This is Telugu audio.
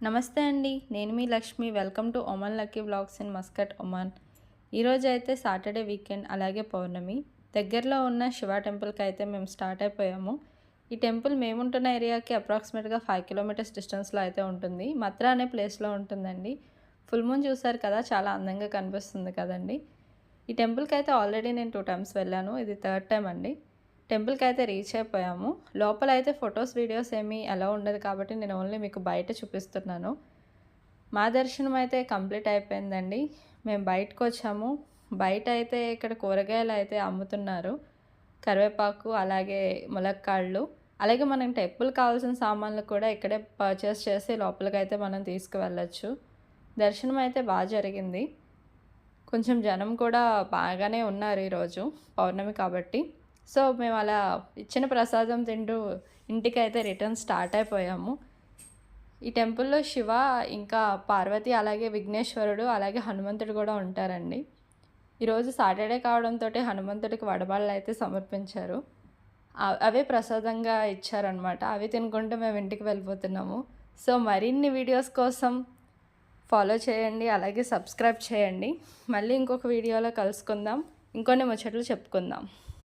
నమస్తే అండి. నేను మీ Lakshmi. Welcome to Oman lucky vlogs in Muscat, Oman. ఈరోజు అయితే సాటర్డే వీకెండ్, అలాగే పౌర్ణమి. దగ్గరలో ఉన్న శివ టెంపుల్కి అయితే మేము స్టార్ట్ అయిపోయాము. ఈ టెంపుల్ మేముంటున్న ఏరియాకి అప్రాక్సిమేట్గా 5 కిలోమీటర్స్ డిస్టెన్స్లో అయితే ఉంటుంది. మత్రా అనే ప్లేస్లో ఉంటుందండి. ఫుల్ మూన్ చూసారు కదా, చాలా అందంగా కనిపిస్తుంది కదండి. ఈ టెంపుల్కి అయితే ఆల్రెడీ నేను 2 టైమ్స్ వెళ్ళాను. ఇది థర్డ్ టైం అండి. టెంపుల్కి అయితే రీచ్ అయిపోయాము. లోపల అయితే ఫొటోస్ వీడియోస్ ఏమీ అలా ఉండదు కాబట్టి నేను ఓన్లీ మీకు బయట చూపిస్తున్నాను. మా దర్శనం అయితే కంప్లీట్ అయిపోయిందండి. మేము బయటకు వచ్చాము. బయట అయితే ఇక్కడ కూరగాయలు అయితే అమ్ముతున్నారు. కరివేపాకు, అలాగే ములక్కాళ్ళు, అలాగే మనం టెంపుల్ కావాల్సిన సామాన్లు కూడా ఇక్కడే పర్చేస్ చేసి లోపలికైతే మనం తీసుకువెళ్ళచ్చు. దర్శనం అయితే బాగా జరిగింది. కొంచెం జనం కూడా బాగానే ఉన్నారు ఈరోజు పౌర్ణమి కాబట్టి. సో మేము అలా ఇచ్చిన ప్రసాదం తింటూ ఇంటికైతే రిటర్న్ స్టార్ట్ అయిపోయాము. ఈ టెంపుల్లో శివ, ఇంకా పార్వతి, అలాగే విఘ్నేశ్వరుడు, అలాగే హనుమంతుడు కూడా ఉంటారండి. ఈరోజు సాటర్డే కావడంతో హనుమంతుడికి వడబాళ్ళు అయితే సమర్పించారు. అవే ప్రసాదంగా ఇచ్చారనమాట. అవి తినుకుంటూ మేము ఇంటికి వెళ్ళిపోతున్నాము. సో మరిన్ని వీడియోస్ కోసం ఫాలో చేయండి, అలాగే సబ్స్క్రైబ్ చేయండి. మళ్ళీ ఇంకొక వీడియోలో కలుసుకుందాం, ఇంకొన్ని ముచ్చట్లు చెప్పుకుందాం.